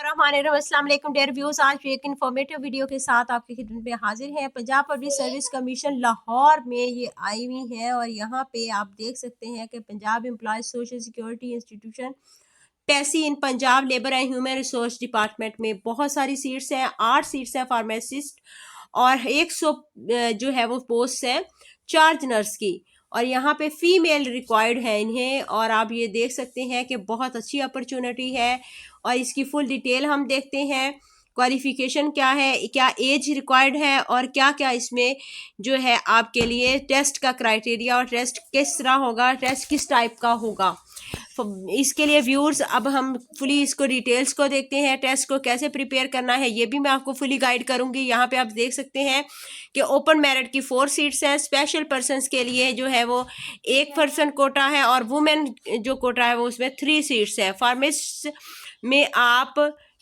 अस्सलाम वालेकुम dear viewers, आज भी एक इन्फॉर्मेटिव वीडियो के साथ आपकी खिदमत में हाजिर हैं। Punjab public service commission Lahore में ये आई हुई है और यहाँ पे आप देख सकते हैं कि Punjab employees social security institution Tessy in Punjab labour and human resource department में बहुत सारी सीट्स हैं। 8 सीट्स हैं फार्मासिस्ट और 100 जो है वो पोस्ट है चार्ज नर्स की, और यहाँ पे फीमेल रिक्वायर्ड है इन्हें। और आप ये देख सकते हैं कि बहुत अच्छी अपॉर्चुनिटी है और इसकी फुल डिटेल हम देखते हैं। क्वालिफिकेशन क्या है, क्या एज रिक्वायर्ड है और क्या क्या इसमें जो है आपके लिए टेस्ट का क्राइटेरिया और टेस्ट किस तरह होगा, टेस्ट किस टाइप का होगा। इसके लिए व्यूअर्स अब हम फुली इसको डिटेल्स को देखते हैं। टेस्ट को कैसे प्रिपेयर करना है ये भी मैं आपको फुली गाइड करूंगी। यहाँ पे आप देख सकते हैं कि ओपन मेरिट की 4 सीट्स हैं। स्पेशल पर्सनस के लिए जो है वो 1 पर्सन कोटा है और वुमेन जो कोटा है वो उसमें 3 सीट्स है। फार्मेसिस्ट में आप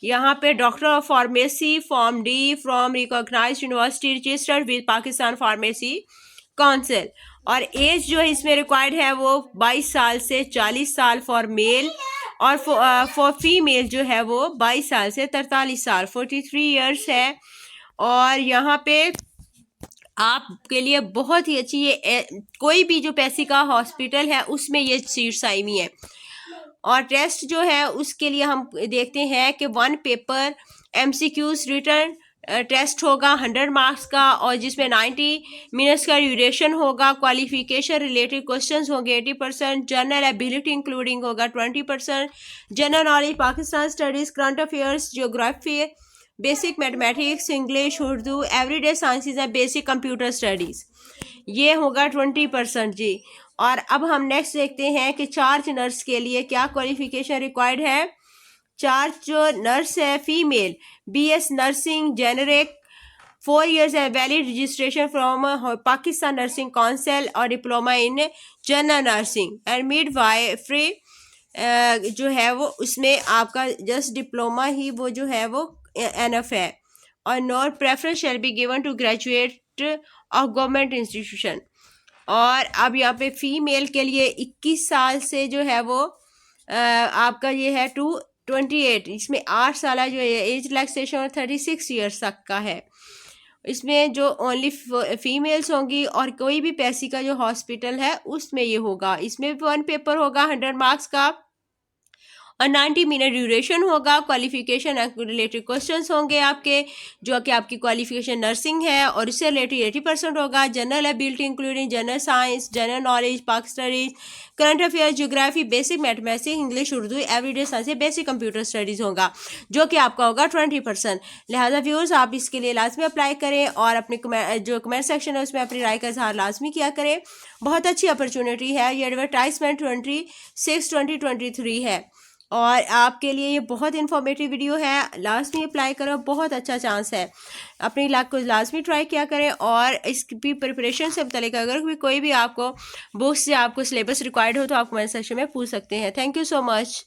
यहाँ पे doctor of pharmacy pharm D from recognised university registered with Pakistan pharmacy council, और एज जो है इसमें रिक्वायर्ड है वो 22 साल से 40 साल फॉर मेल, और फॉर फीमेल जो है वो 22 साल से 43 साल 43 ईयर्स है। और यहाँ पे आपके लिए बहुत ही अच्छी ये कोई भी जो पैसे का हॉस्पिटल है उसमें ये सीट्स आई हुई हैं। और टेस्ट जो है उसके लिए हम देखते हैं कि 1 पेपर MCQs रिटर्न टेस्ट होगा 100 मार्क्स का, और जिसमें 90 मिनट्स का ड्यूरेशन होगा। क्वालिफिकेशन रिलेटेड क्वेश्चंस होंगे 80%, जनरल एबिलिटी इंक्लूडिंग होगा 20%, general knowledge, Pakistan studies, current affairs, geography, basic mathematics, English, Urdu, everyday sciences and basic computer studies, ये होगा 20% जी। और अब हम नेक्स्ट देखते हैं कि चार्ज नर्स के लिए क्या क्वालिफिकेशन रिक्वायर्ड है। चार्ज जो नर्स है female BS nursing generic 4 years है, valid registration from Pakistan nursing council, और diploma in general nursing and midwifery जो है वो उसमें आपका जस्ट डिप्लोमा ही वो जो है वो एनफ है। और not preference shall be given to graduate of government institution. और अब यहाँ पे फीमेल के लिए 21 साल से जो है वो आपका ये है 28, इसमें 8 साल जो है एज रिलैक्सेशन और 36 ईयर्स तक का है। इसमें जो ओनली फीमेल्स होंगी और कोई भी पैसे का जो हॉस्पिटल है उसमें ये होगा। इसमें 1 पेपर होगा 100 मार्क्स का और 90 मिनट ड्यूरेशन होगा। क्वालिफिकेशन रिलेटेड क्वेश्चंस होंगे आपके, जो कि आपकी क्वालिफिकेशन नर्सिंग है और इससे रिलेटेड 80% होगा। General ability including general science, general knowledge, Pakistani current affairs, geography, basic mathematics, English, Urdu, everyday science, basic computer studies होगा, जो कि आपका होगा 20%। लिहाजा व्यूअर्स आप इसके लिए लाजमी अप्लाई करें और अपने जो कमेंट सेक्शन है उसमें अपनी राय का इजहार लाजमी किया करें। बहुत अच्छी अपॉर्चुनिटी है। ये एडवर्टाइजमेंट 26/2023 है और आपके लिए ये बहुत इन्फॉर्मेटिव वीडियो है। लाजमी अप्लाई करो, बहुत अच्छा चांस है। अपनी लाख को लाजमी ट्राई किया करें और इसकी प्रिपरेशन से मुतालिक अगर भी कोई भी आपको बुक्स से आपको सिलेबस रिक्वायर्ड हो तो आप कमेंट सेक्शन में पूछ सकते हैं। Thank you so much.